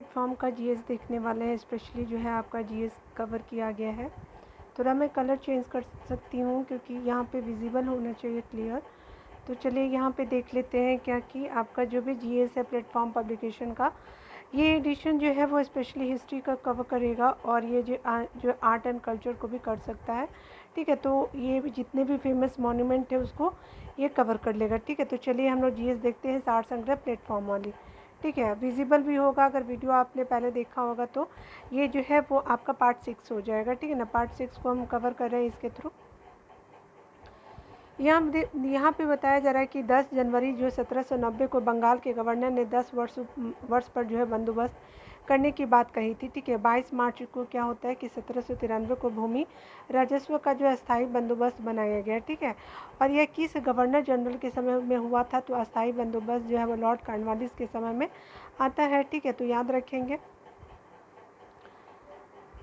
Platform का GS देखने वाले हैं, स्पेशली जो है आपका जीएस कवर किया गया है। थोड़ा मैं कलर चेंज कर सकती हूँ क्योंकि यहाँ पे विजिबल होना चाहिए क्लियर। तो चलिए यहाँ पे देख लेते हैं क्या कि आपका जो भी जीएस है प्लेटफॉर्म पब्लिकेशन का, ये एडिशन जो है वो स्पेशली हिस्ट्री का कवर करेगा और ये जो आर्ट एंड कल्चर को भी कर सकता है। ठीक है, तो ये जितने भी फेमस मॉन्यूमेंट है उसको ये कवर कर लेगा। ठीक है, तो चलिए हम लोग जीएस देखते हैं सार संग्रह प्लेटफॉर्म वाली। ठीक है, विजिबल भी होगा, अगर वीडियो आपने पहले देखा होगा तो ये जो है वो आपका पार्ट 6 हो जाएगा। ठीक है ना, पार्ट 6 को हम कवर कर रहे हैं इसके थ्रू। यहाँ पे बताया जा रहा है कि 10 जनवरी जो 1790 को बंगाल के गवर्नर ने 10 वर्ष पर जो है बंदोबस्त करने की बात कही थी। ठीक है, 22 मार्च को क्या होता है कि 1793 को भूमि राजस्व का जो अस्थायी बंदोबस्त बनाया गया। ठीक है, और यह किस गवर्नर जनरल के समय में हुआ था? तो अस्थायी बंदोबस्त जो है वो लॉर्ड कॉर्नवालिस के समय में आता है। ठीक है, तो याद रखेंगे।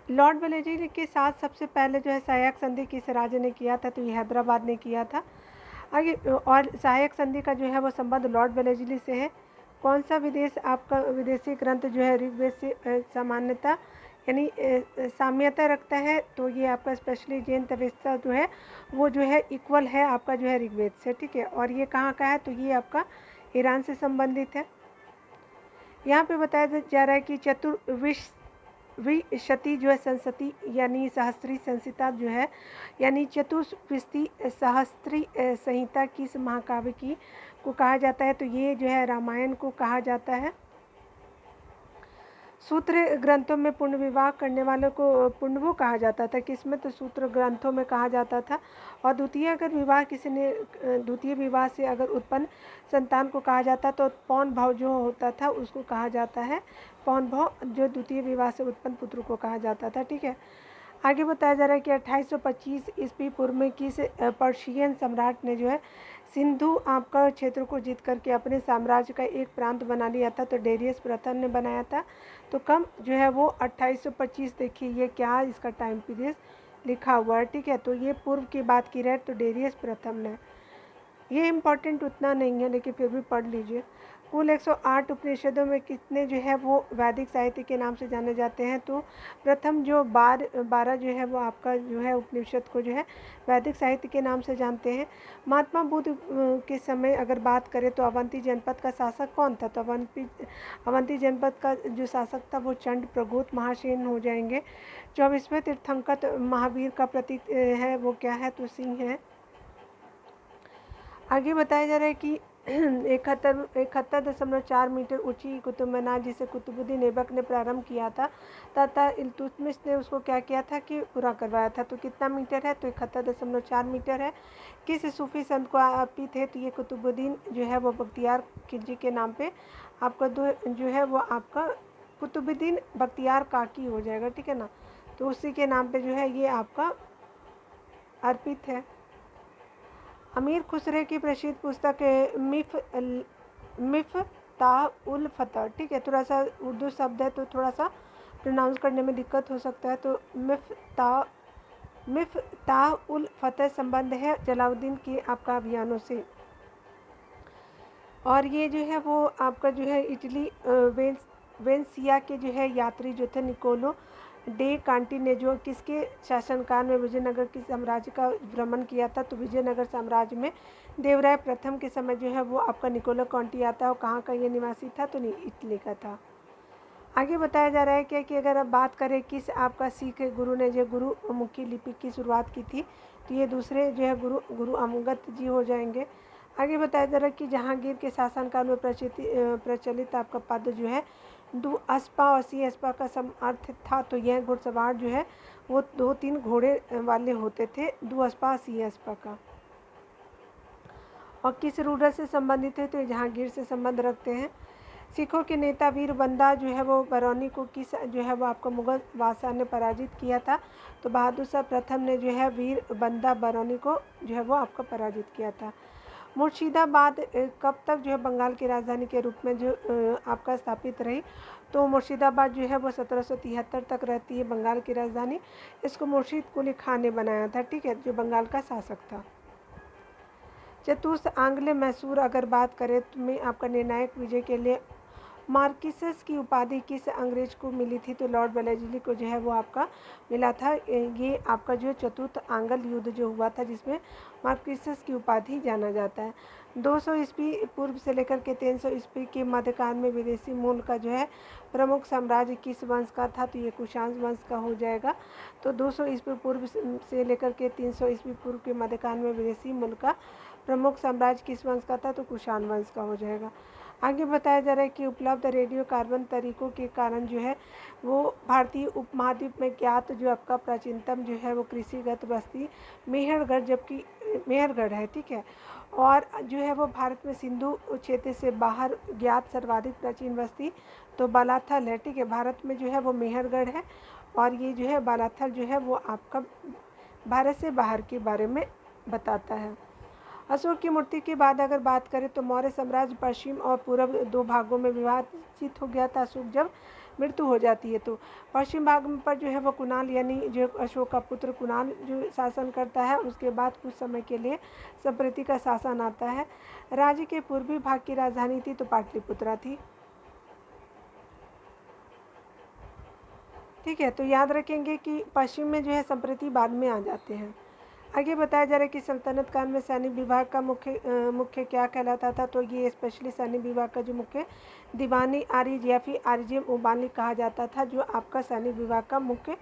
लॉर्ड वेलेस्ली के साथ सबसे पहले जो है सहायक संधि किस राज्य ने किया था? तो ये हैदराबाद ने किया था। आगे और सहायक संधि का जो है वो संबंध लॉर्ड वेलेस्ली से है। कौन सा विदेश आपका विदेशी ग्रंथ जो है ऋग्वेद से सामान्यता यानी साम्यता रखता है? तो ये आपका स्पेशली जैन तवेस्ता जो है वो जो है इक्वल है आपका जो है ऋग्वेद से। ठीक है, और ये कहाँ का है? तो ये आपका ईरान से संबंधित है। यहाँ पे बताया जा रहा है कि चतुर्विंशति जो है संसति यानी सहस्त्री संहिता जो है यानी चतुर्विंशति सहस्त्री संहिता किस महाकाव्य की को कहा जाता है? तो ये जो है रामायण को कहा जाता है। सूत्र ग्रंथों में पूर्ण विवाह करने वालों को पुण्यभू कहा जाता था। किसमें? तो सूत्र ग्रंथों में कहा जाता था। और द्वितीय विवाह से अगर उत्पन्न संतान को कहा जाता तो पौन भाव जो होता था उसको कहा जाता है पौन भाव, जो द्वितीय विवाह से उत्पन्न पुत्र को कहा जाता था। ठीक है, आगे बताया जा रहा है कि 2825 ईस्वी पूर्व में किस पर्शियन सम्राट ने जो है सिंधु आपका क्षेत्र को जीत करके अपने साम्राज्य का एक प्रांत बना लिया था? तो डेरियस प्रथम ने बनाया था। तो कम जो है वो 2825। देखिए ये क्या इसका टाइम पीरियड लिखा हुआ है। ठीक है, तो ये पूर्व की बात की रहे तो डेरियस प्रथम ने। ये इम्पॉर्टेंट उतना नहीं है लेकिन फिर भी पढ़ लीजिए। कुल 108 उपनिषदों में कितने जो है वो वैदिक साहित्य के नाम से जाने जाते हैं? तो प्रथम जो 12 जो है वो आपका जो है उपनिषद को जो है वैदिक साहित्य के नाम से जानते हैं। महात्मा बुद्ध के समय अगर बात करें तो अवंती जनपद का शासक कौन था? तो अवंती जनपद का जो शासक था वो चंड प्रगोत महासेन हो जाएंगे। 24वें तीर्थंकर महावीर का प्रतीक है वो क्या है? तो सिंह है। आगे बताया जा रहा है कि 71.4 मीटर ऊंची कुतुब मीनार जिसे कुतुबुद्दीन ऐबक ने प्रारंभ किया था तथा इल्तुतमिश ने उसको क्या किया था कि पूरा करवाया था। तो कितना मीटर है? तो 71.4 मीटर है। किस सूफी संत को अर्पित है? तो ये कुतुबुद्दीन जो है वो बख्तियार खिलजी के नाम पे आपका जो है वो आपका कुतुबुद्दीन बख्तियार काकी हो जाएगा। ठीक है ना, तो उसी के नाम पे जो है ये आपका अर्पित है। अमीर खुसरे की प्रसिद्ध पुस्तक मिफ्ताह उल फतह। ठीक है, थोड़ा सा उर्दू शब्द है तो थोड़ा सा प्रोनाउंस करने में दिक्कत हो सकता है। तो मिफ्ताह उल फतह संबंध है जलालुद्दीन के आपका अभियानों से। और ये जो है वो आपका जो है इटली वेनेसिया के जो है यात्री जो थे निकोलो डे कांटी ने जो किसके शासनकाल में विजयनगर के साम्राज्य का भ्रमण किया था? तो विजयनगर साम्राज्य में देवराय प्रथम के समय जो है वो आपका निकोलो कांटी आता है। और कहाँ का ये निवासी था? तो इटली का था। आगे बताया जा रहा है क्या कि अगर अब बात करें किस आपका सिख गुरु ने जो गुरुमुखी लिपि की शुरुआत की थी? तो ये दूसरे जो है गुरु अंगद जी हो जाएंगे। आगे बताया जा रहा है कि जहांगीर के शासनकाल में प्रचलित आपका पद जो है दो अस्पा और सी अस्पा का अर्थ था। तो यह घुड़सवार जो है वो 2-3 घोड़े वाले होते थे, दो अस्पा सी अस्पा का। और किस रूलर से संबंधित है? तो जहांगीर से संबंध रखते हैं। सिखों के नेता वीर बंदा जो है वो बरौनी को किस जो है वो आपका मुगल बादशाह ने पराजित किया था? तो बहादुर शाह प्रथम ने जो है वीर बंदा बरौनी को जो है वो आपका पराजित किया था। मुर्शिदाबाद कब तक जो है बंगाल की राजधानी के रूप में जो आपका स्थापित रही? तो मुर्शिदाबाद जो है वो 1773 तक रहती है बंगाल की राजधानी। इसको मुर्शिद कुली खान ने बनाया था। ठीक है, जो बंगाल का शासक था। चतुर्थ आंग्ल मैसूर अगर बात करें तो में आपका निर्णायक विजय के लिए मार्किसस की उपाधि किस अंग्रेज को मिली थी? तो लॉर्ड वेलेस्ली को जो है वो आपका मिला था। ये आपका जो चतुर्थ आंग्ल युद्ध जो हुआ था जिसमें मार्किसस की उपाधि जाना जाता है। 200 ईस्वी पूर्व से लेकर के 300 ईस्वी के मध्यकाल में विदेशी मूल का जो है प्रमुख साम्राज्य किस वंश का था? तो ये कुषाण वंश का हो जाएगा। तो 200 ईस्वी पूर्व से लेकर के 300 ईस्वी पूर्व के मध्यकाल में विदेशी मूल का प्रमुख साम्राज्य किस वंश का था? तो कुषाण वंश का हो जाएगा। आगे बताया जा रहा है कि उपलब्ध रेडियो कार्बन तरीकों के कारण जो है वो भारतीय उपमहाद्वीप में ज्ञात जो आपका प्राचीनतम जो है वो कृषिगत बस्ती मेहरगढ़, जबकि मेहरगढ़ है, ठीक है। और जो है वो भारत में सिंधु क्षेत्र से बाहर ज्ञात सर्वाधिक प्राचीन बस्ती तो बालाथल है, ठीक है। भारत में जो है वो मेहरगढ़ है और ये जो है बालाथल जो है वो आपका भारत से बाहर के बारे में बताता है। अशोक की मूर्ति के बाद अगर बात करें तो मौर्य साम्राज्य पश्चिम और पूर्व दो भागों में विभाजित हो गया था अशोक जब मृत्यु हो जाती है। तो पश्चिम भाग पर जो है वो कुणाल यानी जो अशोक का पुत्र कुणाल जो शासन करता है, उसके बाद कुछ समय के लिए संप्रति का शासन आता है। राज्य के पूर्वी भाग की राजधानी थी तो पाटलिपुत्रा थी, ठीक है। तो याद रखेंगे कि पश्चिम में जो है संप्रति बाद में आ जाते हैं। आगे बताया जा रहा है कि सल्तनत काल में सैनिक विभाग का मुख्य क्या कहलाता था? तो ये स्पेशली सैनिक विभाग का जो मुख्य दीवानी आरिज या फिर आरिजिम उबाली कहा जाता था, जो आपका सैनिक विभाग का मुख्य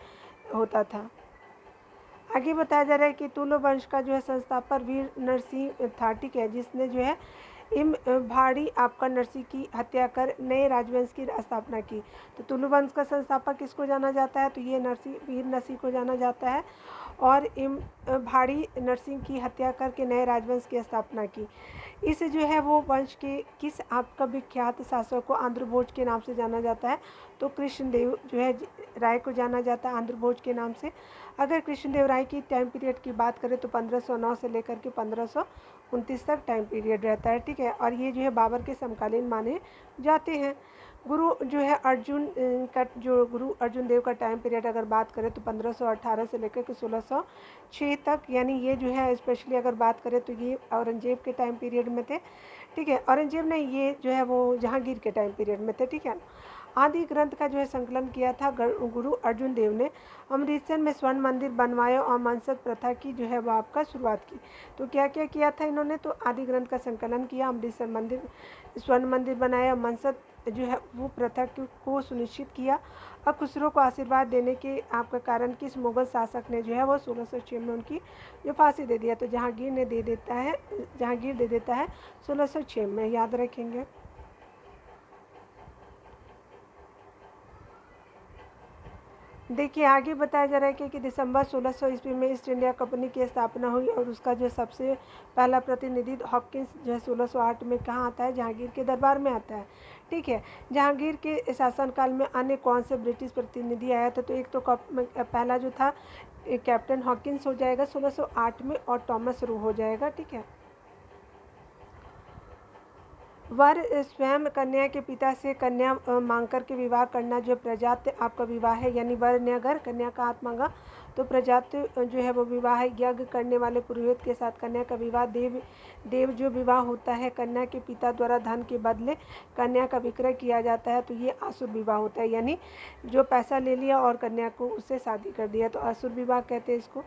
होता था। आगे बताया जा रहा है कि तुलु वंश का जो है संस्थापक वीर नरसिंह था, ठीक है, जिसने जो है भाड़ी आपका नरसिंह की हत्या कर नए राजवंश की स्थापना की। तो तुलु वंश का संस्थापक किसको जाना जाता है? तो ये वीर नरसिंह को जाना जाता है और भाड़ी नरसिंह की हत्या करके नए राजवंश की स्थापना की। इस जो है वो वंश के किस आपका विख्यात शासक को आंध्र भोज के नाम से जाना जाता है? तो कृष्णदेव जो है राय को जाना जाता है आंध्र भोज के नाम से। अगर कृष्णदेव राय की टाइम पीरियड की बात करें तो 1509 से लेकर के 1529 तक टाइम पीरियड रहता है, ठीक है। और ये जो है बाबर के समकालीन माने जाते हैं। गुरु जो है अर्जुन का जो गुरु अर्जुन देव का टाइम पीरियड अगर बात करें तो 1518 से लेकर के 1606 तक, यानी ये जो है स्पेशली अगर बात करें तो ये औरंगजेब के टाइम पीरियड में थे, ठीक है। औरंगजेब ने ये जो है वो जहांगीर के टाइम पीरियड में थे, ठीक है। आदि ग्रंथ का जो है संकलन किया था गुरु अर्जुन देव ने। अमृतसर में स्वर्ण मंदिर बनवाया और मनसद प्रथा की जो है वो आपका शुरुआत की। तो क्या क्या किया था इन्होंने? तो आदि ग्रंथ का संकलन किया, अमृतसर मंदिर स्वर्ण मंदिर बनाया, मनसद जो है वो प्रथा को सुनिश्चित किया। और खुसरो को आशीर्वाद देने के आपका कारण किस मुगल शासक ने जो है वो 1606 में उनकी जो फांसी दे दिया? तो जहांगीर दे देता है 1606 में, याद रखेंगे। देखिए आगे बताया जा रहा है कि दिसंबर 1600 ईस्वी में ईस्ट इंडिया कंपनी की स्थापना हुई और उसका जो सबसे पहला प्रतिनिधि हॉकिंस जो है 1608 में कहाँ आता है? जहांगीर के दरबार में आता है, ठीक है। जहांगीर के शासनकाल में अन्य कौन से ब्रिटिश प्रतिनिधि आया था? तो एक तो पहला जो था कैप्टन हॉकिंस हो जाएगा 1608 में और टॉमस रू हो जाएगा, ठीक है। वर स्वयं कन्या के पिता से कन्या मांगकर के विवाह करना जो प्रजात्य आपका विवाह है, यानी वर ने अगर कन्या का हाथ मांगा तो प्रजात्य जो है वो विवाह है। यज्ञ करने वाले पुरोहित के साथ कन्या का विवाह देव जो विवाह होता है। कन्या के पिता द्वारा धन के बदले कन्या का विक्रय किया जाता है तो ये आसुर विवाह होता है, यानी जो पैसा ले लिया और कन्या को उससे शादी कर दिया तो आसुर विवाह कहते हैं इसको।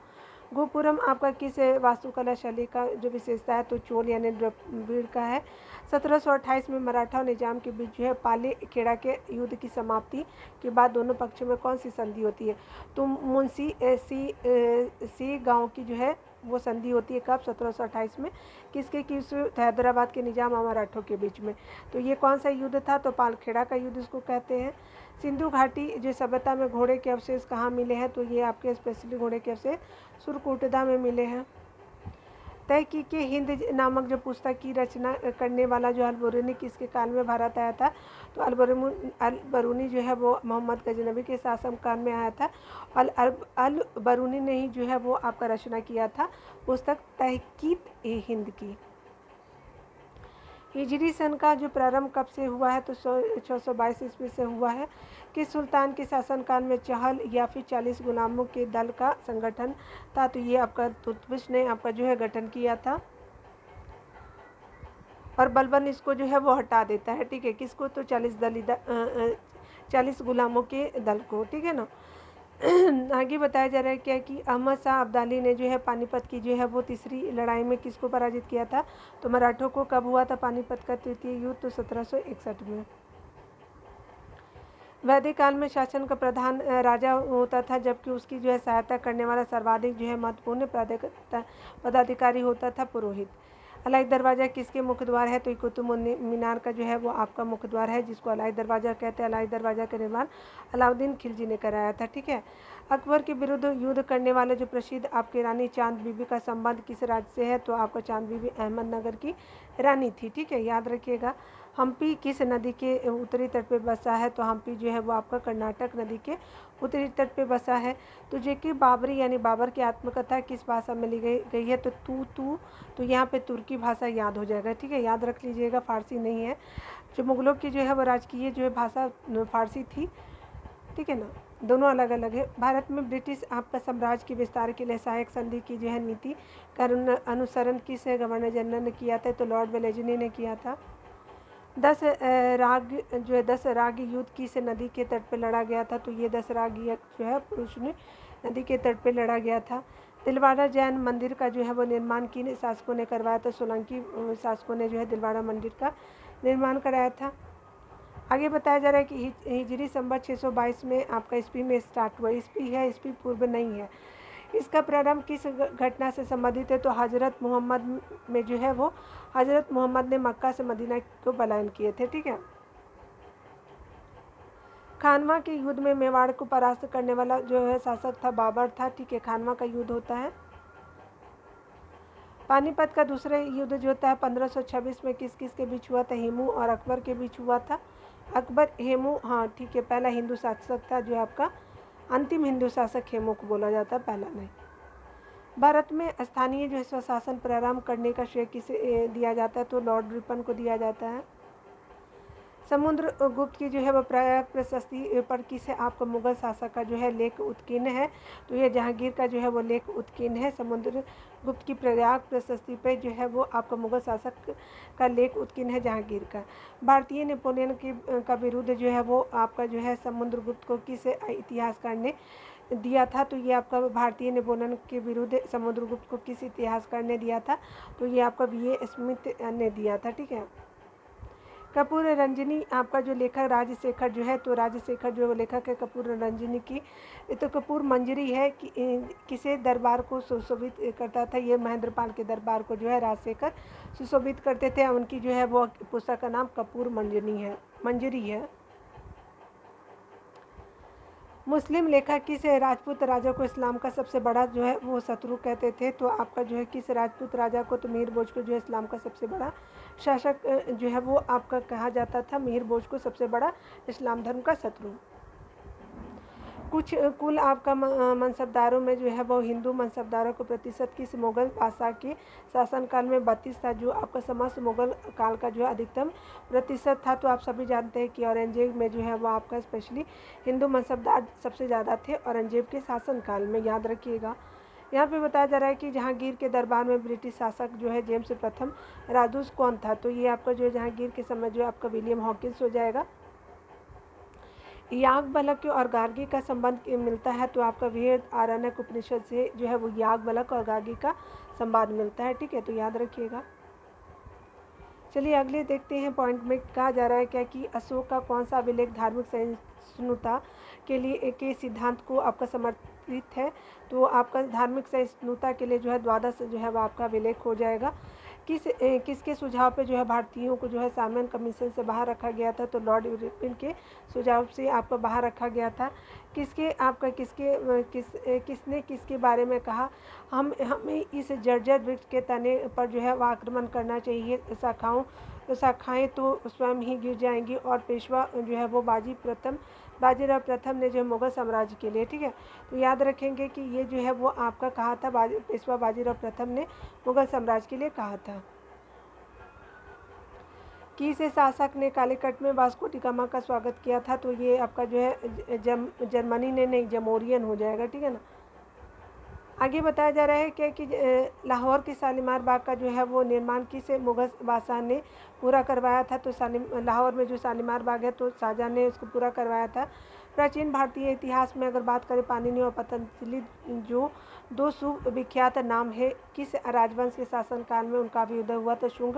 गोपुरम आपका किस वास्तुकला शैली का जो विशेषता है? तो चोल यानी द्रविड़ का है। 1728 में मराठा और निजाम के बीच जो है पाली खेड़ा के युद्ध की समाप्ति के बाद दोनों पक्षों में कौन सी संधि होती है? तो मुंशी सी गांव की जो है वो संधि होती है कब? 1728 में। किसके किस? हैदराबाद के निजाम और मराठों के बीच में। तो ये कौन सा युद्ध था? तो पालखेड़ा का युद्ध इसको कहते हैं। सिंधु घाटी जो सभ्यता में घोड़े के अवशेष कहाँ मिले हैं? तो ये आपके स्पेशली घोड़े के अवशेष सुरकोटदा में मिले हैं। तहकीक हिंद नामक जो पुस्तक की रचना करने वाला जो अल-बरूनी किसके काल में भारत आया था? तो अल-बरूनी जो है वो मोहम्मद गजनवी के शासनकाल में आया था। अल-बरूनी ने ही जो है वो आपका रचना किया था पुस्तक तहकीक हिंद की। हिजरी सन का जो प्रारंभ कब से हुआ है? तो 622 ईस्वी से हुआ है। किस सुल्तान के शासनकाल में चहल या फिर 40 गुलामों के दल का संगठन था? तो ये आपका तुतमिश ने आपका जो है गठन किया था। और बलबन इसको जो है वो हटा देता है, ठीक है। किसको? तो 40 गुलामों के दल को, ठीक है ना। आगे बताया जा रहा है क्या कि अहमद शाह अब्दाली ने जो है पानीपत की जो है वो तीसरी लड़ाई में किसको पराजित किया था? तो मराठों को। कब हुआ था पानीपत का तृतीय युद्ध? तो 1761 में। वैदिक काल में शासन का प्रधान राजा होता था, जबकि उसकी जो है सहायता करने वाला सर्वाधिक जो है महत्वपूर्ण पदाधिकारी होता था पुरोहित। अलाई दरवाज़ा किसके मुख्य द्वार है? तो कुतुब मीनार का जो है वो आपका मुख्य द्वार है, जिसको अलाई दरवाज़ा कहते हैं। अलाई दरवाज़ा का निर्माण अलाउद्दीन खिलजी ने कराया था, ठीक है। अकबर के विरुद्ध युद्ध करने वाले जो प्रसिद्ध आपकी रानी चांद बीबी का संबंध किस राज्य से है? तो आपका चांद बीबी अहमदनगर की रानी थी, ठीक है, याद रखिएगा। हम्पी किस नदी के उत्तरी तट पे बसा है? तो हम्पी जो है वो आपका कर्नाटक नदी के उत्तरी तट पे बसा है। तो जेके बाबरी यानी बाबर की आत्मकथा किस भाषा में लिखी गई है? तो यहाँ पे तुर्की भाषा याद हो जाएगा, ठीक है, याद रख लीजिएगा, फारसी नहीं है। जो मुगलों की जो है वो राजकीय जो है भाषा फारसी थी, ठीक है ना, दोनों अलग अलग है। भारत में ब्रिटिश आपका साम्राज्य के विस्तार के लिए सहायक संधि की जो है नीति का अनुसरण किस गवर्नर जनरल ने किया था? तो लॉर्ड वेलेस्ली ने किया था। 10 राग युद्ध किस नदी के तट पे लड़ा गया था? तो ये 10 राग जो है पुरुषनी नदी के तट पे लड़ा गया था। दिलवाड़ा जैन मंदिर का जो है वो निर्माण किन शासकों ने करवाया था? सोलंकी शासकों ने जो है दिलवाड़ा मंदिर का निर्माण कराया था। आगे बताया जा रहा है कि हिजरी संवत 622 में आपका ईस्वी में स्टार्ट हुआ। ईस्वी है, ईस्वी पूर्व नहीं है। इसका प्रारंभ किस घटना से संबंधित है? तो हजरत मोहम्मद में जो है वो हजरत मोहम्मद ने मक्का से मदीना को पलायन किए थे, ठीक है। खानवा के युद्ध में मेवाड़ को परास्त करने वाला जो है शासक था बाबर था, ठीक है। खानवा का युद्ध होता है। पानीपत का दूसरा युद्ध जो होता है 1526 में किस किस के बीच हुआ था? हेमू और अकबर के बीच हुआ था। अकबर हेमू, हाँ ठीक है, पहला हिंदू शासक था जो आपका अंतिम हिंदू शासक हेमू को बोला जाता है, पहला नहीं। भारत में स्थानीय जो है स्वशासन प्रारंभ करने का श्रेय किसे दिया जाता है? तो लॉर्ड रिपन को दिया जाता है। समुद्रगुप्त की जो है वो प्रयाग प्रशस्ति पर किसे आपका मुगल शासक का जो है लेख उत्कीर्ण है? तो ये जहांगीर का जो है वो लेख उत्कीर्ण है। समुद्रगुप्त की प्रयाग प्रशस्ति पे जो है वो आपका मुगल शासक का लेख उत्कीर्ण है जहांगीर का। भारतीय नेपोलियन का विरुद्ध जो है वो आपका जो है समुद्रगुप्त को किस इतिहासकार ने दिया था? तो ये आपका भारतीय नेपोलियन के विरुद्ध समुद्रगुप्त को किस इतिहासकार ने दिया था? तो ये आपका V.A. स्मिथ ने दिया था, ठीक है। कपूर रंजनी आपका जो लेखक राजशेखर जो है, तो राजशेखर जो लेखक है कपूर रंजनी की, तो कपूर मंजरी है कि किसे दरबार को सुशोभित करता था? ये महेंद्रपाल के दरबार को जो है राजशेखर सुशोभित करते थे। उनकी जो है वो पुस्तक का नाम कपूर मंजरी है। मुस्लिम लेखक किस राजपूत राजा को इस्लाम का सबसे बड़ा जो है वो शत्रु कहते थे? तो आपका जो है किस राजपूत राजा को? तो मीर बोझ को जो है इस्लाम का सबसे बड़ा शासक जो है वो आपका कहा जाता था, मीर बोझ को सबसे बड़ा इस्लाम धर्म का शत्रु। कुल आपका मनसबदारों में जो है वो हिंदू मनसबदारों को प्रतिशत किस मुगल बादशाह के शासनकाल में 32 था, जो आपका समस्त मुगल काल का जो है अधिकतम प्रतिशत था। तो आप सभी जानते हैं कि औरंगजेब में जो है वो आपका स्पेशली हिंदू मनसबदार सबसे ज़्यादा थे औरंगजेब के शासनकाल में, याद रखिएगा। यहाँ पे बताया जा रहा है कि जहांगीर के दरबार में ब्रिटिश शासक जो है जेम्स प्रथम राजूस कौन था? तो ये आपका जो है जहांगीर के समय जो है आपका विलियम हॉकिंस हो जाएगा। याज्ञवल्क्य और गार्गी का संबंध मिलता है, तो आपका वेद आरण्यक उपनिषद से जो है वो याज्ञवल्क्य और गार्गी का संवाद मिलता है, ठीक है, तो याद रखिएगा। चलिए अगले देखते हैं पॉइंट में कहा जा रहा है क्या कि अशोक का कौन सा अभिलेख धार्मिक सहिष्णुता के लिए के सिद्धांत को आपका समर्पित है? तो आपका धार्मिक सहिष्णुता के लिए जो है 12 जो है वो आपका अभिलेख हो जाएगा। किसके सुझाव पे जो है भारतीयों को जो है साइमन कमीशन से बाहर रखा गया था? तो लॉर्ड इरविन के सुझाव से आपको बाहर रखा गया था। किसने किसके बारे में कहा हमें इस जर्जर वृक्ष के तने पर जो है वो आक्रमण करना चाहिए, शाखाएं तो स्वयं ही गिर जाएंगी। और पेशवा जो है वो बाजीराव प्रथम ने जो मुगल साम्राज्य के लिए, ठीक है, तो याद रखेंगे कि ये जो है वो आपका कहा था पेशवा बाजीराव प्रथम ने मुगल साम्राज्य के लिए कहा था। किस शासक ने कालीकट में वास्को डी गामा का स्वागत किया था? तो ये आपका जो है जर्मनी ने नहीं, जमोरियन हो जाएगा, ठीक है ना। आगे बताया जा रहा है कि लाहौर के शालीमार बाग का जो है वो निर्माण किस मुगल बादशाह ने पूरा करवाया था। तो लाहौर में जो शालीमार बाग है तो शाहजहाँ ने उसको पूरा करवाया था। प्राचीन भारतीय इतिहास में अगर बात करें पाणिनि और पतंजलि जो दो सुविख्यात नाम है, किस राजवंश के शासनकाल में उनका भी उदय हुआ। तो शुंग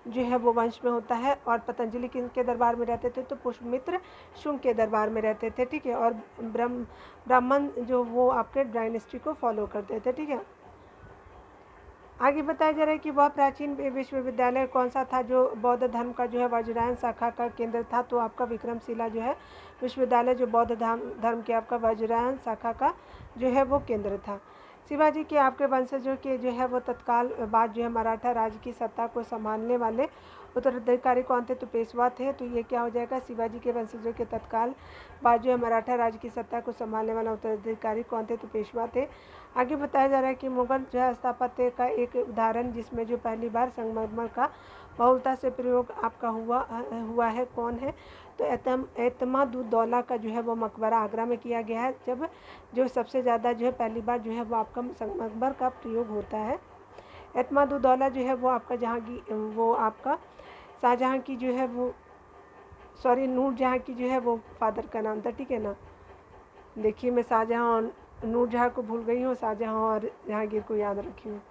जो है वो वंश में होता है। और पतंजलि किनके दरबार में रहते थे, तो पुष्यमित्र शुंग के दरबार में रहते थे, ठीक है। और ब्राह्मण जो वो आपके डायनेस्टी को फॉलो करते थे, ठीक है। आगे बताया जा रहा है कि वह प्राचीन विश्वविद्यालय कौन सा था जो बौद्ध धर्म का जो है वज्रायन शाखा का केंद्र था। तो आपका विक्रमशिला जो है विश्वविद्यालय जो बौद्ध धर्म के आपका वज्रायन शाखा का जो है वो केंद्र था। शिवाजी के आपके वंशजों के जो है वो तत्काल बाद जो है मराठा राज्य की सत्ता को संभालने वाले उत्तराधिकारी कौन थे। तो पेशवा थे। तो ये क्या हो जाएगा, शिवाजी के वंशजों के तत्काल बाद जो है मराठा राज्य की सत्ता को संभालने वाला उत्तराधिकारी कौन थे। तो पेशवा थे। आगे बताया जा रहा है कि मुगल जो है स्थापत्य का एक उदाहरण जिसमें जो पहली बार संगमरमर का बहुलता से प्रयोग आपका हुआ है कौन है। तो एतमादुद्दौला का जो है वो मकबरा आगरा में किया गया है, जब जो सबसे ज़्यादा जो है पहली बार जो है वो आपका संगमरमर का प्रयोग होता है। एतमादुद्दौला जो है वो आपका वो आपका शाहजहाँ की जो है वो नूरजहाँ की जो है वो फादर का नाम था, ठीक है ना। देखिए मैं शाहजहाँ और नूरजहाँ को भूल गई हूँ, शाहजहाँ और जहांगीर को याद रखी हूँ।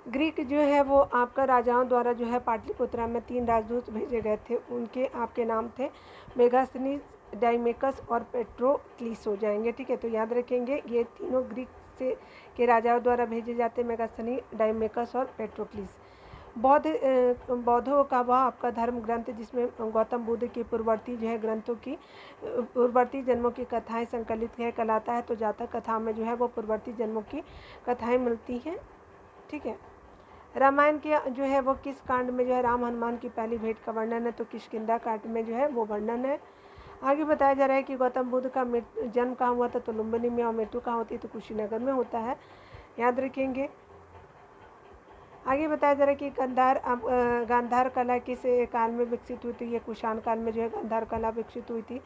ग्रीक जो है वो आपका राजाओं द्वारा जो है पाटलिपुत्रा में 3 राजदूत भेजे गए थे। उनके आपके नाम थे मेगास्थनीज, डाइमेकस और पेट्रोक्लिस हो जाएंगे, ठीक है। तो याद रखेंगे ये तीनों ग्रीक से के राजाओं द्वारा भेजे जाते, मेगास्थनी, डाइमेकस और पेट्रोक्लिस। बौद्धों का वह आपका धर्म ग्रंथ जिसमें गौतम बुद्ध के पूर्ववर्ती जो है ग्रंथों की पूर्ववर्ती जन्मों की कथाएं संकलित है कहलाता है। तो जातक कथा में जो है वो पूर्ववर्ती जन्मों की कथाएं मिलती हैं, ठीक है। रामायण के जो है वो किस कांड में जो है राम हनुमान की पहली भेंट का वर्णन है। तो किष्किंधा कांड में जो है वो वर्णन है। आगे बताया जा रहा है कि गौतम बुद्ध का जन्म कहाँ हुआ था। तो लुम्बिनी में। और मृत्यु कहाँ होती है, तो कुशीनगर में होता है, याद रखेंगे। आगे बताया जा रहा है कि गांधार कला किस काल में विकसित हुई थी। ये कुषाण काल में जो है गांधार कला विकसित हुई थी।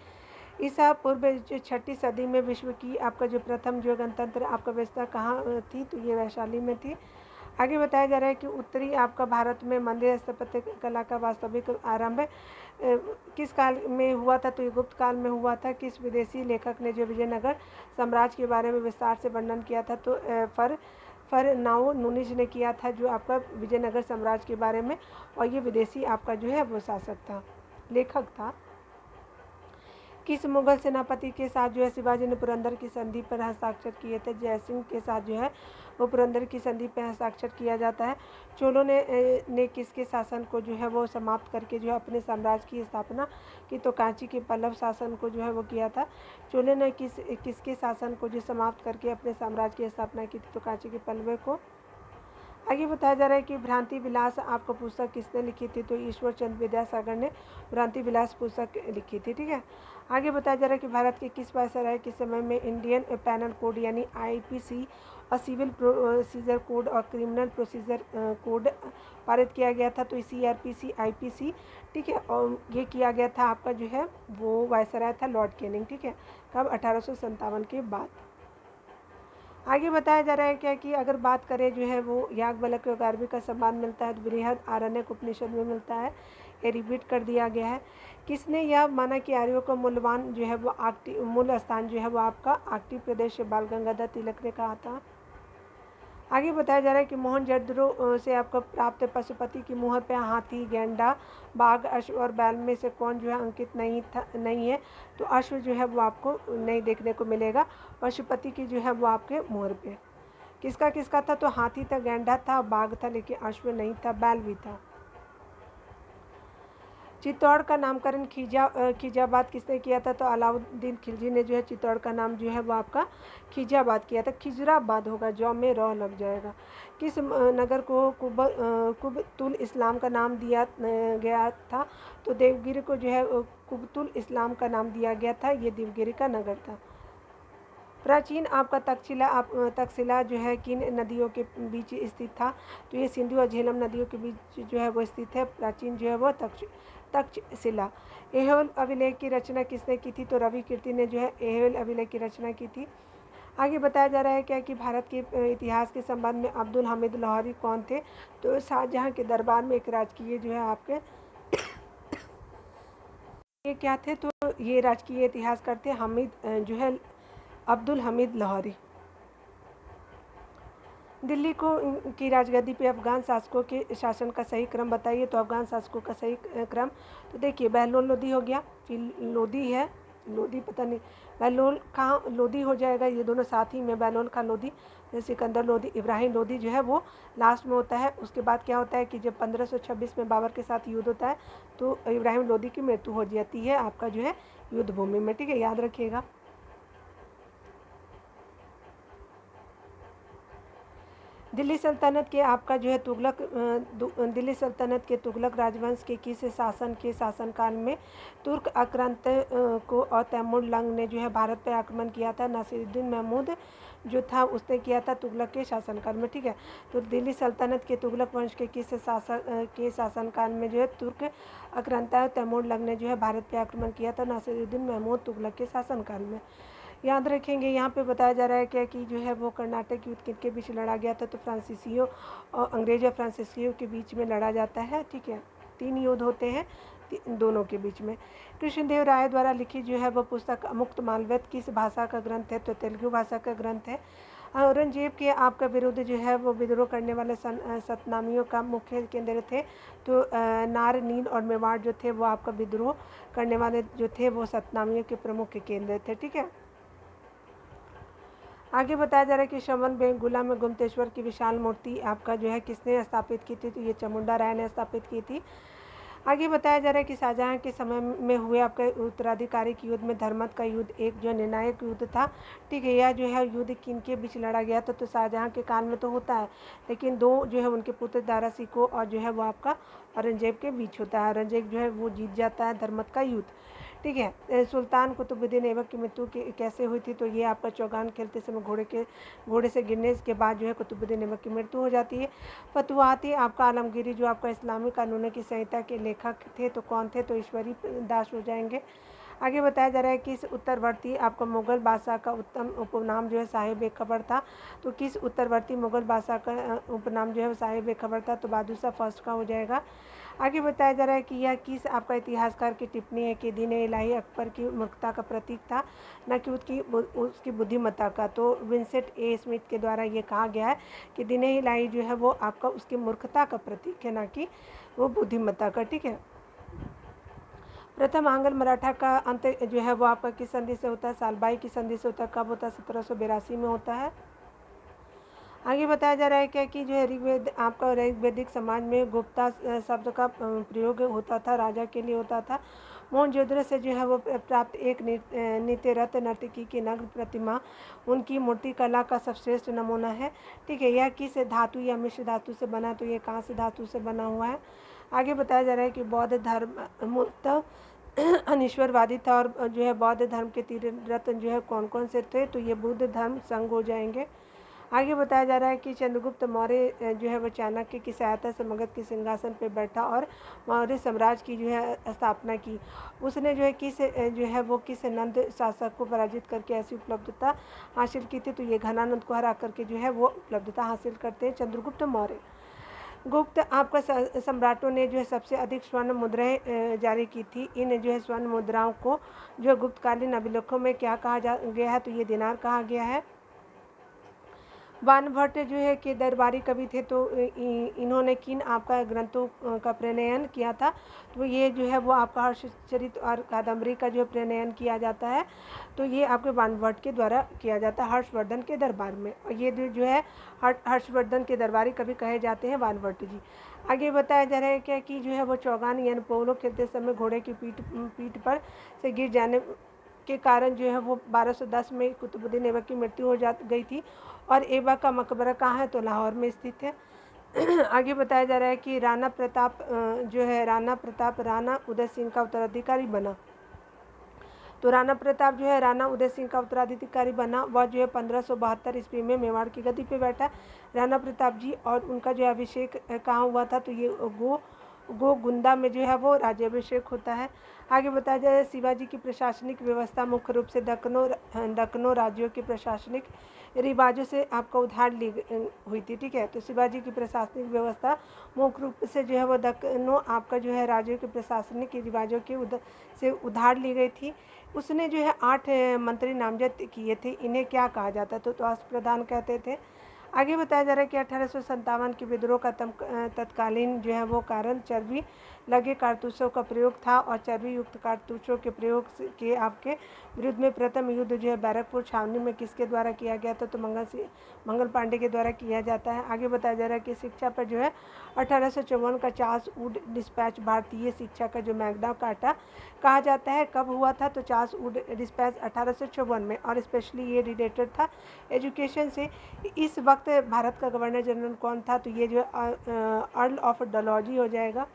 ईसा पूर्व जो 6वीं सदी में विश्व की आपका जो प्रथम जो गणतंत्र आपका व्यवस्था कहाँ थी। तो ये वैशाली में थी। आगे बताया जा रहा है कि उत्तरी आपका भारत में मंदिर स्थापत्य कला का वास्तविक आरंभ किस काल में हुआ था। तो ये गुप्त काल में हुआ था। किस विदेशी लेखक ने जो विजयनगर साम्राज्य के बारे में विस्तार से वर्णन किया था। तो फरनाओ नुनिज ने किया था जो आपका विजयनगर साम्राज्य के बारे में। और ये विदेशी आपका जो है वो शासक था, लेखक था। किस मुगल सेनापति के साथ जो है शिवाजी ने पुरंदर की संधि पर हस्ताक्षर किए थे। जयसिंह के साथ जो है वो पुरंदर की संधि पर हस्ताक्षर किया जाता है। चोलों ने किसके शासन को जो है वो समाप्त करके जो है अपने साम्राज्य की स्थापना की। तो कांची के पल्लव शासन को जो है वो किया था। चोलों ने किसके शासन को जो समाप्त करके अपने साम्राज्य की स्थापना की थी। तो कांची के पल्लव को। आगे बताया जा रहा है कि भ्रांति विलास आपको पुस्तक किसने लिखी थी। तो ईश्वर चंद्र विद्यासागर ने भ्रांति विलास पुस्तक लिखी थी, ठीक है। आगे बताया जा रहा है कि भारत के किस वायसराय के समय में इंडियन पैनल कोड यानी IPC और सिविल प्रोसीजर कोड और क्रिमिनल प्रोसीजर कोड पारित किया गया था। तो CRPC IPC, ठीक है। और ये किया गया था आपका जो है वो वायसराय था लॉर्ड कैनिंग, ठीक है। कब, 1857 के बाद। आगे बताया जा रहा है क्या कि अगर बात करें जो है वो याज्ञवल्क्य को 11वीं का सम्मान मिलता है। तो बृहद आरण्यक उपनिषद में मिलता है, ये रिपीट कर दिया गया है। किसने यह माना कि आर्यों का मूल्यवान जो है वो मूल स्थान जो है वो आपका आक्टी प्रदेश से बाल गंगाधर तिलक ने कहा था। आगे बताया जा रहा है कि मोहनजोदड़ो से आपको प्राप्त पशुपति की मुहर पे हाथी, गैंडा, बाघ, अश्व और बैल में से कौन जो है अंकित नहीं है। तो अश्व जो है वो आपको नहीं देखने को मिलेगा। पशुपति की जो है वो आपके मुहर पे किसका था। तो हाथी था, गैंडा था, बाघ था, लेकिन अश्व नहीं था, बैल भी था। चित्तौड़ का नामकरण खिजाबाद किसने किया था। तो अलाउद्दीन खिलजी ने जो है चित्तौड़ का नाम जो है वो आपका खिजाबाद किया था। खिजराबाद होगा, जौ में रौ लग जाएगा। किस नगर को कुबतुल इस्लाम का नाम दिया गया था। तो देवगिरी को जो है कुबतुल इस्लाम का नाम दिया गया था, ये देवगिरी का नगर था। प्राचीन आपका तक्षशिला जो है किन नदियों के बीच स्थित था। तो ये सिंधु और झेलम नदियों के बीच जो है वो स्थित है। प्राचीन जो है वो तक्षशिला। ऐहोल अभिलेख की रचना किसने की थी। तो रवि कीर्ति ने जो है ऐहोल अभिलेख की रचना की थी। आगे बताया जा रहा है क्या कि भारत के इतिहास के संबंध में अब्दुल हमीद लाहौरी कौन थे। तो शाहजहाँ के दरबार में एक राजकीय जो है आपके ये क्या थे, तो ये राजकीय इतिहासकार थे हमीद जो है अब्दुल हमीद लाहौरी। दिल्ली को की राजगद्दी पे अफगान शासकों के शासन का सही क्रम बताइए। तो अफगान शासकों का सही क्रम, तो देखिए बहलोल लोदी हो गया, फिर लोदी है, लोदी पता नहीं बहलोल कहाँ लोदी हो जाएगा, ये दोनों साथ ही में बहलोल का लोदी, सिकंदर लोदी, इब्राहिम लोदी जो है वो लास्ट में होता है। उसके बाद क्या होता है कि जब 1526 में बाबर के साथ युद्ध होता है तो इब्राहिम लोदी की मृत्यु हो जाती है आपका जो है युद्ध भूमि में, ठीक है, याद रखिएगा। दिल्ली सल्तनत के आपका जो है दिल्ली सल्तनत के तुगलक राजवंश के किस शासन के शासनकाल में तुर्क आक्रांत को और तैमूर लंग ने जो है भारत पर आक्रमण किया था। नासिरुद्दीन महमूद जो था उसने किया था तुगलक के शासनकाल में, ठीक है। तो दिल्ली सल्तनत के तुगलक वंश के किस शासनकाल में जो है तुर्क आक्रांता और तैमूर लंग ने जो है भारत पर आक्रमण किया था। नासिरुद्दीन महमूद तुगलक के शासनकाल में, याद रखेंगे। यहाँ पे बताया जा रहा है क्या कि जो है वो कर्नाटक युद्ध किनके बीच लड़ा गया था। तो फ्रांसीसियों और अंग्रेज और फ्रांसीसियों के बीच में लड़ा जाता है, ठीक है। 3 युद्ध होते हैं दोनों के बीच में। कृष्णदेव राय द्वारा लिखी जो है वो पुस्तक मुक्त मालवत किस भाषा का ग्रंथ है। तो तेलुगु भाषा का ग्रंथ है। औरंगजेब के आपका विरुद्ध जो है वो विद्रोह करने वाले सतनामियों का मुख्य केंद्र थे। तो नार, नील और मेवाड़ जो थे वो आपका विद्रोह करने वाले जो थे वो सतनामियों के प्रमुख केंद्र थे, ठीक है। आगे बताया जा रहा है कि श्रवण बेंगुला में गुप्तेश्वर की विशाल मूर्ति आपका जो है किसने स्थापित की थी। तो ये चामुंडा राय ने स्थापित की थी। आगे बताया जा रहा है कि शाहजहाँ के समय में हुए आपके उत्तराधिकारी के युद्ध में धर्मत का युद्ध एक जो निर्णायक युद्ध था, ठीक है। यह जो है युद्ध किन के बीच लड़ा गया था। तो शाहजहाँ के काल में तो होता है, लेकिन 2 जो है उनके पुत्र दारा सिकोह और जो है वो आपका औरंगजेब के बीच होता है। औरंगजेब जो है वो जीत जाता है धर्मत का युद्ध, ठीक है। सुल्तान कुतुबुद्दीन ऐबक की मृत्यु कैसे हुई थी। तो ये आपका चौगान खेलते समय घोड़े से गिरने के बाद जो है कुतुबुद्दीन ऐबक की मृत्यु हो जाती है। फतुहाती आपका आलमगीरी जो आपका इस्लामी कानूनों की संहिता के लेखक थे, तो कौन थे। तो ईश्वरी दास हो जाएंगे। आगे बताया जा रहा है कि इस उत्तरवर्ती आपका मुगल बादशाह का उत्तम उपनाम जो है साहिब खबर था। तो किस उत्तरवर्ती मुगल बादशाह का उपनाम जो है साहिब खबर था। तो बहादुर फर्स्ट का हो जाएगा। आगे बताया जा रहा है कि यह किस आपका इतिहासकार की टिप्पणी है कि दीन इलाही अकबर की मूर्खता का प्रतीक था, न कि उसकी बुद्धिमत्ता का। तो विंसेंट ए स्मिथ के द्वारा ये कहा गया है कि दीन इलाही जो है वो आपका उसकी मूर्खता का प्रतीक है, न कि वो बुद्धिमत्ता का, ठीक है। प्रथम आंग्ल मराठा का अंत जो है वो आपका किस संधि से होता है। सालबाई की संधि से होता है। कब होता है। 1782 में होता है। आगे बताया जा रहा है क्या कि जो है ऋग्वेद आपका ऋग्वेदिक समाज में गुप्ता शब्द का प्रयोग होता था, राजा के लिए होता था। मोहनजोदड़ो से जो है वो प्राप्त एक नित्यरत नर्तकी की नग्न प्रतिमा उनकी मूर्ति कला का सर्वश्रेष्ठ नमूना है, ठीक है। यह किस धातु या मिश्र धातु से बना। तो ये कांस्य धातु से बना हुआ है। आगे बताया जा रहा है कि बौद्ध धर्म मूलतः अनिश्वरवादी था और जो है बौद्ध धर्म के तीर्थ जो है कौन कौन से थे। तो ये बुद्ध धर्म संघ हो जाएंगे। आगे बताया जा रहा है कि चंद्रगुप्त मौर्य जो है वो चाणक्य की सहायता से मगध के सिंहासन पर बैठा और मौर्य साम्राज्य की जो है स्थापना की। उसने जो है किस नंद शासक को पराजित करके ऐसी उपलब्धता हासिल की थी। तो ये घनानंद को हरा करके जो है वो उपलब्धता हासिल करते हैं चंद्रगुप्त मौर्य। गुप्त आपका सम्राटों ने जो है सबसे अधिक स्वर्ण मुद्राएं जारी की थी। इन जो है स्वर्ण मुद्राओं को जो गुप्तकालीन अभिलेखों में क्या कहा गया है। तो ये दिनार कहा गया है। बाणभट्ट जो है कि दरबारी कवि थे। तो इन्होंने किन आपका ग्रंथों का प्रणयन किया था। तो ये जो है वो आपका हर्षचरित और कादम्बरी का जो प्रणयन किया जाता है। तो ये आपके बाणभट्ट के द्वारा किया जाता है हर्षवर्धन के दरबार में। और ये जो है हर्षवर्धन के दरबारी कवि कहे जाते हैं बाणभट्ट जी। आगे बताया जा रहा है क्या कि जो है वो चौगान यानी पोलो खेलते समय घोड़े की पीठ पर से गिर जाने के कारण जो है वो 1210 में कुतुबुद्दीन ऐबक की मृत्यु हो गई थी। और ऐबक का मकबरा कहाँ है। तो लाहौर में स्थित है। आगे बताया जा रहा है कि राणा प्रताप राणा उदय सिंह का उत्तराधिकारी बना। तो राणा प्रताप जो है राणा उदय सिंह का उत्तराधिकारी बना। वह जो है 1572 ईस्वी में मेवाड़ की गद्दी पे बैठा राणा प्रताप जी। और उनका जो अभिषेक कहाँ हुआ था। तो ये गोगुंदा में जो है वो राज्याभिषेक होता है। आगे बताया जाए शिवाजी की प्रशासनिक व्यवस्था मुख्य रूप से दक्कनों राज्यों के प्रशासनिक रिवाजों से आपका उधार ली हुई थी। ठीक है, तो शिवाजी की प्रशासनिक व्यवस्था मुख्य रूप से जो है वो दक्कनों आपका जो है राज्यों के प्रशासनिक रिवाजों के से उधार ली गई थी। उसने जो है 8 मंत्री नामजद किए थे। इन्हें क्या कहा जाता था? तो राष्ट्र प्रधान कहते थे। आगे बताया जा रहा है कि 1857 के विद्रोह का तत्कालीन जो है वो कारण चर्बी लगे कारतूसों का प्रयोग था और चर्बी युक्त कारतूसों के प्रयोग के आपके विरुद्ध में प्रथम युद्ध जो है बैरकपुर छावनी में किसके द्वारा किया गया था? तो मंगल पांडे के द्वारा किया जाता है। आगे बताया जा रहा है कि शिक्षा पर जो है 1854 का चार्ल्स वुड डिस्पैच भारतीय शिक्षा का जो मैग्ना कार्टा कहा जाता है। कब हुआ था? तो चार्ल्स वुड डिस्पैच 1854 में, और स्पेशली ये रिलेटेड था एजुकेशन से। इस वक्त भारत का गवर्नर जनरल कौन था? तो ये जो अर्ल ऑफ डलहौजी हो जाएगा।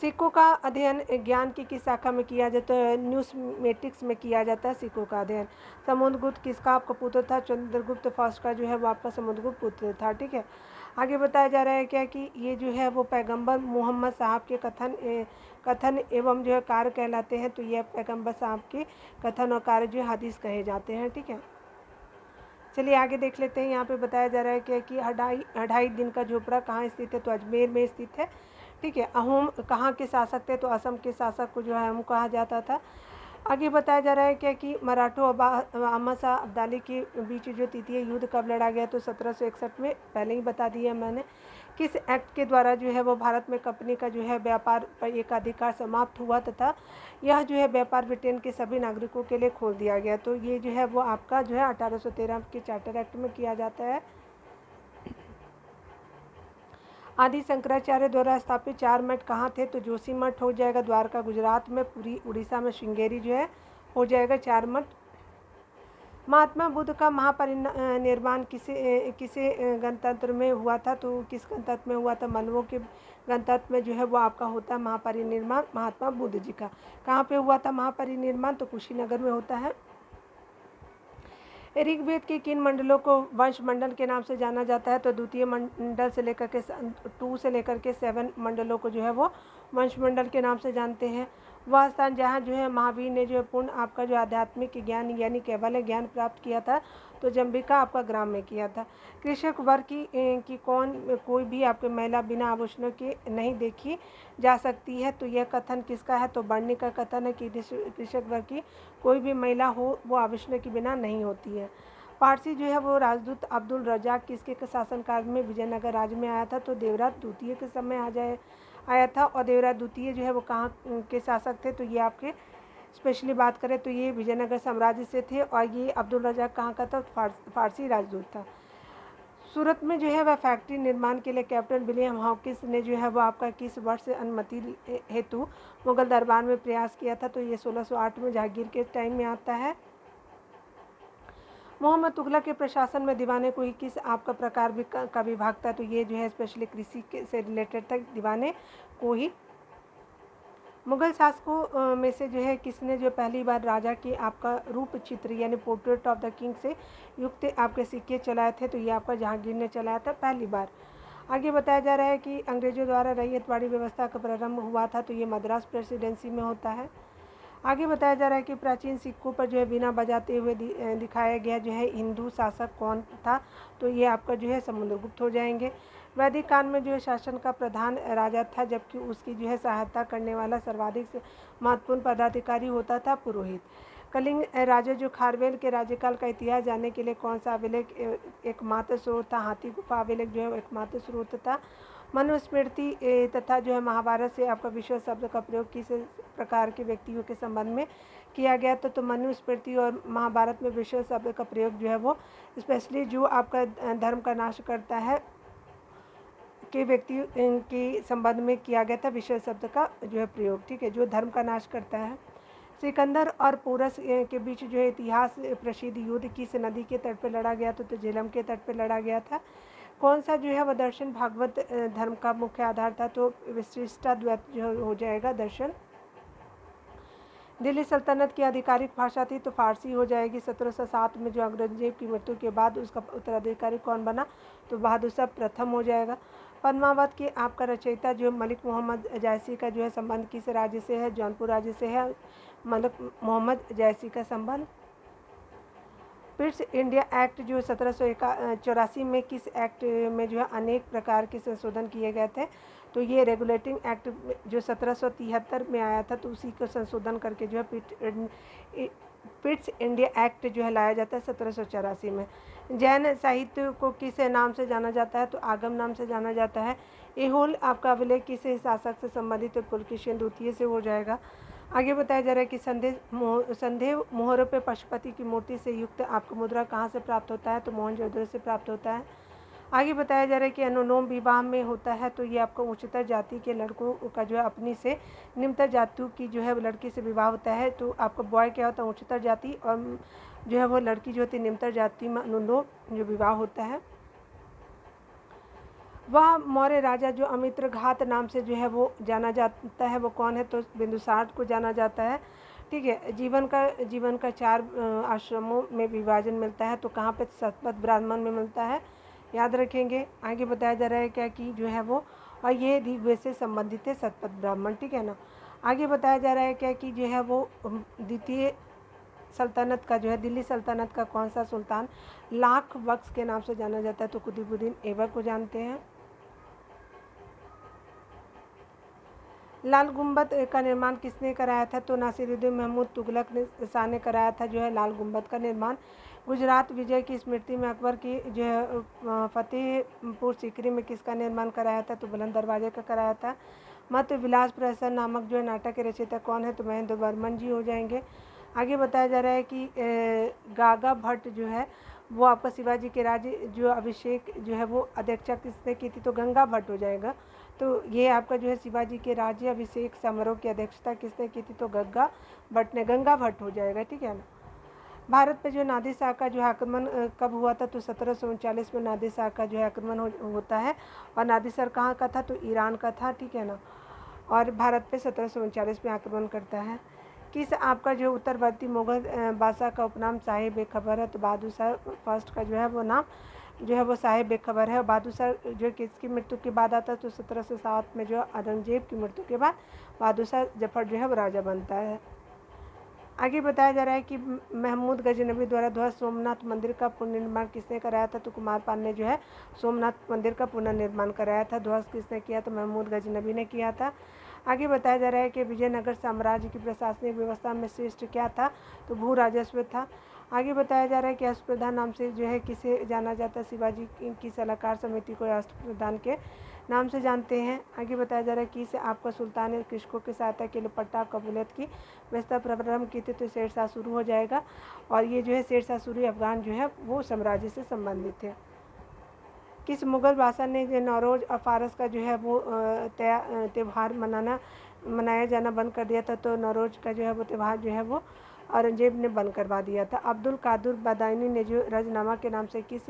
सिक्कों का अध्ययन ज्ञान की किस शाखा में किया जाता है? न्यूस्मेटिक्स में किया जाता है सिक्कों का अध्ययन। समुद्रगुप्त किसका आपका पुत्र था? चंद्रगुप्त फर्स्ट का जो है वो आपका समुद्रगुप्त पुत्र था। ठीक है, आगे बताया जा रहा है क्या कि ये जो है वो पैगंबर मोहम्मद साहब के कथन एवं जो है कार्य कहलाते हैं। तो ये पैगंबर साहब के कथन और कार्य जो हदीस कहे जाते हैं। ठीक है, चलिए आगे देख लेते हैं। यहाँ पे बताया जा रहा है क्या कि अढ़ाई दिन का झोपड़ा कहाँ स्थित है? तो अजमेर में स्थित है। ठीक है, अहोम कहाँ के शासक थे? तो असम के शासक को जो है हम कहा जाता था। आगे बताया जा रहा है क्या कि मराठों और अहमद शाह अब्दाली के बीच जो तृतीय युद्ध कब लड़ा गया? तो 1761 में, पहले ही बता दिया मैंने। किस एक्ट के द्वारा जो है वो भारत में कंपनी का जो है व्यापार पर एक अधिकार समाप्त हुआ तथा यह जो है व्यापार ब्रिटेन के सभी नागरिकों के लिए खोल दिया गया? तो ये जो है वो आपका जो है 1813 के चार्टर एक्ट में किया जाता है। आदि शंकराचार्य द्वारा स्थापित 4 मठ कहाँ थे? तो जोशी मठ हो जाएगा द्वारका गुजरात में, पुरी उड़ीसा में, श्रृंगेरी जो है हो जाएगा 4 मठ। महात्मा बुद्ध का महापरिनिर्वाण किसे गणतंत्र में हुआ था? तो किस गणतंत्र में हुआ था? मलवों के गणतंत्र में जो है वो आपका होता है महापरिनिर्वाण महात्मा बुद्ध जी का। कहाँ पे हुआ था महापरिनिर्वाण? तो कुशीनगर में होता है। ऋग्वेद के किन मंडलों को वंश मंडल के नाम से जाना जाता है? तो द्वितीय मंडल से लेकर के 2 से लेकर के 7 मंडलों को जो है वो वंश मंडल के नाम से जानते हैं। वह स्थान जहाँ जो है महावीर ने जो है पूर्ण आपका जो आध्यात्मिक ज्ञान यानी केवल ज्ञान प्राप्त किया था, तो जम्बिका आपका ग्राम में किया था। कृषक वर्ग की कोई भी आपके महिला बिना आभूषणों के नहीं देखी जा सकती है। तो यह कथन किसका है? तो बर्नी का कथन है कि कृषक वर्ग की कोई भी महिला हो वो आभूषणों के बिना नहीं होती है। पारसी जो है वो राजदूत अब्दुल रजाक किसके शासनकाल में विजयनगर राज्य में आया था? तो देवराज द्वितीय के समय आया था। और देवराज द्वितीय जो है वो कहाँ के शासक थे? तो ये आपके स्पेशली बात करें तो ये विजयनगर साम्राज्य से थे। और ये अब्दुल रजाक कहाँ का था? फारसी राजदूत था। सूरत में जो है वह फैक्ट्री निर्माण के लिए कैप्टन विलियम हॉकिंस ने जो है वो आपका किस वर्ष से अनुमति हेतु मुगल दरबार में प्रयास किया था? तो ये 1608 में जहांगीर के टाइम में आता है। मोहम्मद तुगलक के प्रशासन में दीवाने को ही किस आपका प्रकार का विभाग था? तो ये जो है स्पेशली कृषि से रिलेटेड था दीवाने को ही। मुगल शासकों में से जो है किसने जो पहली बार राजा की आपका रूप चित्र यानी पोर्ट्रेट ऑफ द किंग से युक्त आपके सिक्के चलाए थे? तो ये आपका जहांगीर ने चलाया था पहली बार। आगे बताया जा रहा है कि अंग्रेजों द्वारा रैयतवाड़ी व्यवस्था का प्रारंभ हुआ था। तो ये मद्रास प्रेसिडेंसी में होता है। आगे बताया जा रहा है कि प्राचीन सिक्कों पर जो है बिना बजाते हुए दिखाया गया जो है हिंदू शासक कौन था? तो ये आपका जो है समुद्रगुप्त हो जाएंगे। वैदिक काल में जो है शासन का प्रधान राजा था, जबकि उसकी जो है सहायता करने वाला सर्वाधिक महत्वपूर्ण पदाधिकारी होता था पुरोहित। कलिंग राजा जो खारवेल के राज्यकाल का इतिहास जानने के लिए कौन सा अभिलेख एकमात्र स्रोत था? हाथी गुफा अभिलेख जो है एकमात्र स्रोत था। मनुस्मृति तथा जो है महाभारत से आपका विश्व शब्द का प्रयोग किस प्रकार के व्यक्तियों के संबंध में किया गया था? तो मनुस्मृति और महाभारत में विश्व शब्द का प्रयोग जो है वो स्पेशली जो आपका धर्म का नाश करता है के व्यक्ति के संबंध में किया गया था विश्व शब्द का जो है प्रयोग। ठीक है, जो धर्म का नाश करता है। सिकंदर और पोरस के बीच जो है इतिहास प्रसिद्ध युद्ध किस नदी के तट पर लड़ा गया था? तो झेलम के तट पर लड़ा गया था। कौन सा जो है वह दर्शन भागवत धर्म का मुख्य आधार था? तो विशिष्टाद्वैत जो हो जाएगा दर्शन। दिल्ली सल्तनत की आधिकारिक भाषा थी तो फारसी हो जाएगी। 1707 में जो औरंगजेब की मृत्यु के बाद उसका उत्तराधिकारी कौन बना? तो बहादुर शाह प्रथम हो जाएगा। पद्मावत की आपका रचयिता जो मलिक मोहम्मद जायसी का जो है संबंध किस राज्य से है? जौनपुर राज्य से है मलिक मोहम्मद जायसी का संबंध। पिट्स इंडिया एक्ट जो 1784 में किस एक्ट में जो है अनेक प्रकार के संशोधन किए गए थे? तो ये रेगुलेटिंग एक्ट जो 1773 में आया था, तो उसी को संशोधन करके जो है पिट्स इंडिया एक्ट जो है लाया जाता है 1784 में। जैन साहित्य को किस नाम से जाना जाता है? तो आगम नाम से जाना जाता है। एहोल आपका अभिलेख किस शासक से संबंधित है? पुलकेशिन द्वितीय से हो जाएगा। आगे बताया जा रहा है कि संदेह मोहरों पे पशुपति की मूर्ति से युक्त आपको मुद्रा कहाँ से प्राप्त होता है? तो मोहनजोदड़ो से प्राप्त होता है। आगे बताया जा रहा है कि अनुलोम विवाह में होता है, तो ये आपको उच्चतर जाति के लड़कों का जो है अपनी से निम्नतर जातियों की जो है लड़की से विवाह होता है। तो आपका बॉय क्या होता है? उच्चतर जाति, और जो है वो लड़की जो होती है निम्नतर जाति में अनुलोम जो विवाह होता है। वह मौर्य राजा जो अमित्रघात नाम से जो है वो जाना जाता है, वो कौन है? तो बिंदुसार को जाना जाता है। ठीक है। जीवन का 4 आश्रमों में विभाजन मिलता है, तो कहाँ पे? शतपथ ब्राह्मण में मिलता है, याद रखेंगे। आगे बताया जा रहा है क्या कि जो है वो, और ये ऋग्वेद से संबंधित है शतपथ ब्राह्मण, ठीक है ना। आगे बताया जा रहा है क्या कि जो है वो द्वितीय सल्तनत का जो है दिल्ली सल्तनत का कौन सा सुल्तान लाख बख्श के नाम से जाना जाता है? तो कुतुबुद्दीन ऐबक को जानते हैं। लाल गुंबद का निर्माण किसने कराया था? तो नासिरुद्दीन महमूद तुगलक शाह ने कराया था जो है लाल गुंबद का निर्माण। गुजरात विजय की स्मृति में अकबर की जो है फतेहपुर सीकरी में किसका निर्माण कराया था? तो बुलंद दरवाजे का कराया था। मत विलास प्रहसन नामक जो है नाटक के रचयिता कौन है? तो महेंद्र वर्मन जी हो जाएंगे। आगे बताया जा रहा है कि गागा भट्ट जो है वो आपका शिवाजी के राज्य जो अभिषेक जो है वो अध्यक्षता किसने की थी? तो गंगा भट्ट हो जाएगा। तो ये आपका जो है शिवाजी के राज्य अभिषेक समारोह की अध्यक्षता किसने की थी? तो गंगा भट्ट हो जाएगा, ठीक है ना। भारत पे जो नादिर शाह का जो है आक्रमण कब हुआ था? तो 1739 में नादिर शाह का जो है आक्रमण होता है, और नादिर शाह कहाँ का था? तो ईरान का था, ठीक है ना। और भारत पे 1739 में आक्रमण करता है। किस आपका जो उत्तरवर्ती मुगल बादशाह का उपनाम साहिब बेखबर है? तो बहादुर शाह फर्स्ट का जो है वो नाम जो है वो साहिब बेखबर है। बहादुर शाह जो किसकी मृत्यु के बाद आता है? तो 1707 में जो औरंगजेब की मृत्यु के बाद बहादुर शाह जफर जो है वो राजा बनता है। आगे बताया जा रहा है कि महमूद गजनबी द्वारा ध्वस्त सोमनाथ मंदिर का पुनर्निर्माण किसने कराया था? तो कुमारपाल ने जो है सोमनाथ मंदिर का पुनर्निर्माण कराया था। ध्वस्त किसने किया? तो महमूद गजनबी ने किया था। आगे बताया जा रहा है कि विजयनगर साम्राज्य की प्रशासनिक व्यवस्था में श्रेष्ठ क्या था? तो भू राजस्व था। आगे बताया जा रहा है कि अष्टप्रधान नाम से जो है किसे जाना जाता है? शिवाजी की सलाहकार समिति को अष्टप्रधान के नाम से जानते हैं। आगे बताया जा रहा है कि इसे आपका सुल्तान ने कृषकों की सहायता के लिए पट्टा कबूलियत की व्यवस्था प्रारंभ की थी। तो शेरशाह शुरू हो जाएगा, और ये जो है शेरशाह सूरी अफगान जो है वो साम्राज्य से संबंधित थे। किस मुगल बादशाह ने जो नौरोज और फारस का जो है वो त्यौहार मनाया जाना बंद कर दिया था? तो नौरोज का जो है वो त्यौहार जो है वो औरंगजेब ने बंद करवा दिया था। अब्दुल कादर बदायूनी ने जो रजनामा के नाम से किस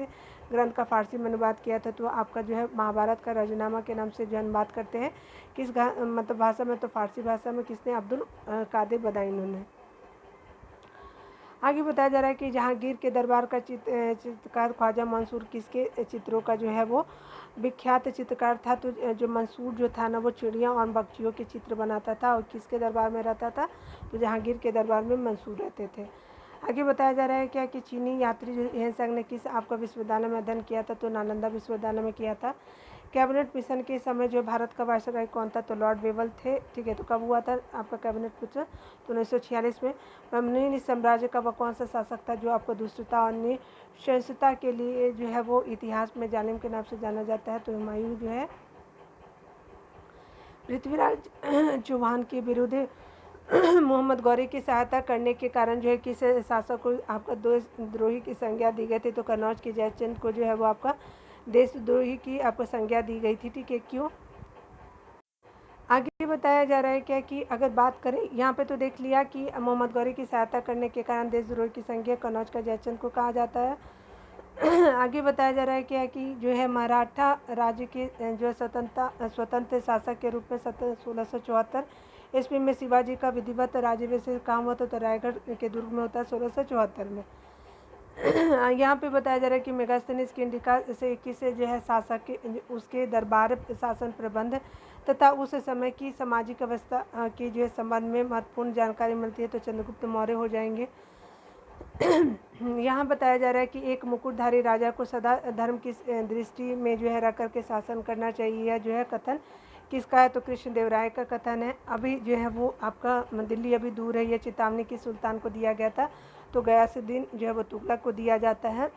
ग्रंथ का फारसी में अनुवाद किया था? तो आपका जो है महाभारत का रजनामा के नाम से जो अनुवाद करते हैं किस मतलब भाषा में? तो फारसी भाषा में। किसने? अब्दुल कादिर बदायूनी ने। आगे बताया जा रहा है कि जहांगीर के दरबार का चित्रकार ख्वाजा मंसूर किसके चित्रों का जो है वो विख्यात चित्रकार था? तो जो मंसूर जो था ना वो चिड़िया और पक्षियों के चित्र बनाता था, और किसके दरबार में रहता था? तो जहांगीर के दरबार में मंसूर रहते थे। आगे बताया जा रहा है क्या कि चीनी यात्री जो हेनसेंग ने किस आपका विश्वविद्यालय में अध्ययन किया था? तो नालंदा विश्वविद्यालय में किया था। कैबिनेट मिशन के समय जो भारत का वायसराय कौन था? तो लॉर्ड वेवल थे, ठीक है। तो कब हुआ था आपका कैबिनेट मिशन? तो 1946 में। बमनी साम्राज्य का वह कौन सा शासक था जो आपको दुष्टता और नृशंसता के लिए जो है वो इतिहास में जालिम के नाम से जाना जाता है? तो हुमायूं जो है पृथ्वीराज चौहान के विरुद्ध मोहम्मद गौरी की सहायता करने के कारण जो है किस शासक को आपका देशद्रोही की संज्ञा दी गई थी? तो कन्नौज के जयचंद को जो है वो आपका देशद्रोही की आपको संज्ञा दी गई थी, ठीक है। क्यों? आगे बताया जा रहा है क्या कि अगर बात करें यहाँ पे तो देख लिया कि मोहम्मद गौरी की सहायता करने के कारण देशद्रोही की संज्ञा कन्नौज का जयचंद को कहा जाता है। आगे बताया जा रहा है क्या कि जो है मराठा राज्य के जो स्वतंत्र शासक के रूप में 1674 ईस्वी में शिवाजी का विधिवत राज्याभिषेक काम हुआ था? तो रायगढ़ के दुर्ग में होता है 1674 में। यहाँ पे बताया जा रहा है कि मेगास्थनीज की इंडिका से किसे जो है शासक के उसके दरबार शासन प्रबंध तथा उस समय की सामाजिक अवस्था की जो है संबंध में महत्वपूर्ण जानकारी मिलती है, तो चंद्रगुप्त मौर्य हो जाएंगे। यहाँ बताया जा रहा है कि एक मुकुटधारी राजा को सदा धर्म की दृष्टि में जो है रख करके शासन करना चाहिए। यह जो है कथन किसका है, तो कृष्णदेवराय का कथन है। अभी जो है वो आपका दिल्ली अभी दूर है, यह चेतावनी किस सुल्तान को दिया गया था, तो गयासुद्दीन जो है वो तुगलक को दिया जाता है।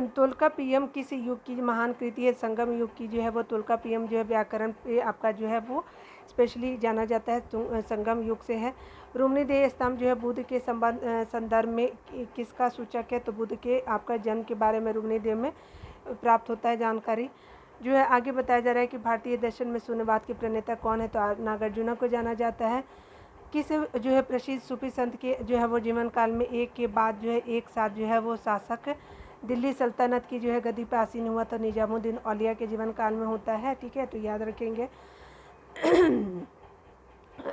तोल्काप्पियम किस युग की महान कृति है, संगम युग की जो है वो तोल्काप्पियम जो है व्याकरण पे आपका जो है वो स्पेशली जाना जाता है, संगम युग से है। रोमनीदेय स्तंभ जो है बुद्ध के संदर्भ में किसका सूचक है, तो बुद्ध के आपका जन्म के बारे में रोमनीदेय में प्राप्त होता है जानकारी। जो है आगे बताया जा रहा है कि भारतीय दर्शन में शून्यवाद के प्रणेता कौन है, तो नागार्जुना को जाना जाता है। किस जो है प्रसिद्ध सूफी संत के जो है वो जीवन काल में एक के बाद जो है एक साथ जो है वो शासक दिल्ली सल्तनत की जो है गद्दी पर आसीन हुआ, तो निजामुद्दीन औलिया के जीवन काल में होता है, ठीक है, तो याद रखेंगे।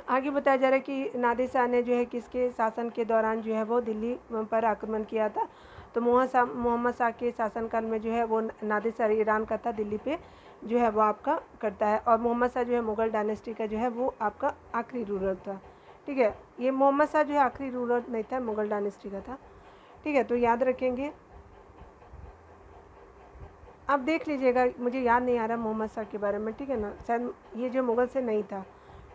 आगे बताया जा रहा है कि नादिर शाह ने जो है किसके शासन के दौरान जो है वो दिल्ली पर आक्रमण किया था, तो मोहम्मद शाह के शासनकाल में जो है वो नादिर शाह ईरान का था, दिल्ली पे जो है वो आपका करता है। और मोहम्मद शाह जो है मुग़ल डायनेस्टी का जो है वो आपका आखिरी रूलर था, ठीक है। ये मोहम्मद शाह जो है आखिरी रूलर नहीं था, मुग़ल डायनेस्टी का था, ठीक है, तो याद रखेंगे। आप देख लीजिएगा, मुझे याद नहीं आ रहा मोहम्मद शाह के बारे में, ठीक है ना, शायद ये जो मुग़ल से नहीं था,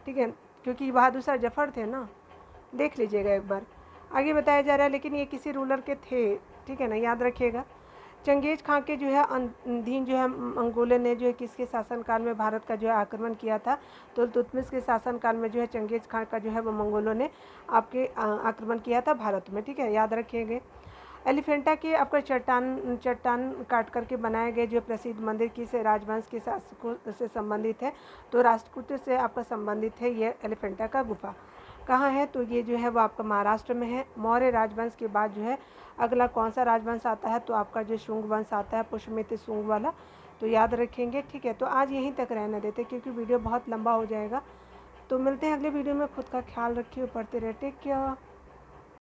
ठीक है, क्योंकि बहादुर शाह जफ़र थे ना, देख लीजिएगा एक बार। आगे बताया जा रहा है लेकिन ये किसी रूलर के थे, ठीक है ना, याद रखिएगा। चंगेज़ खां के जो है अधीन जो है मंगोलों ने जो है किसके शासनकाल में भारत का जो है आक्रमण किया था, तो इल्तुतमिश के शासनकाल में जो है चंगेज़ खां का जो है वो मंगोलों ने आपके आक्रमण किया था भारत में, ठीक है, याद रखिएगा। एलिफेंटा के आपका चट्टान काट करके बनाए गए जो प्रसिद्ध मंदिर किस राजवंश के शासकों से संबंधित है, तो राष्ट्रकूट से आपका संबंधित है ये एलिफेंटा का गुफा। कहाँ है, तो ये जो है वो आपका महाराष्ट्र में है। मौर्य राजवंश के बाद जो है अगला कौन सा राजवंश आता है, तो आपका जो शुंग वंश आता है, पुष्यमित्र शुंग वाला, तो याद रखेंगे, ठीक है। तो आज यहीं तक रहने देते क्योंकि वीडियो बहुत लंबा हो जाएगा, तो मिलते हैं अगले वीडियो में। खुद का ख्याल रखिए, पढ़ते रहे, टेक केयर।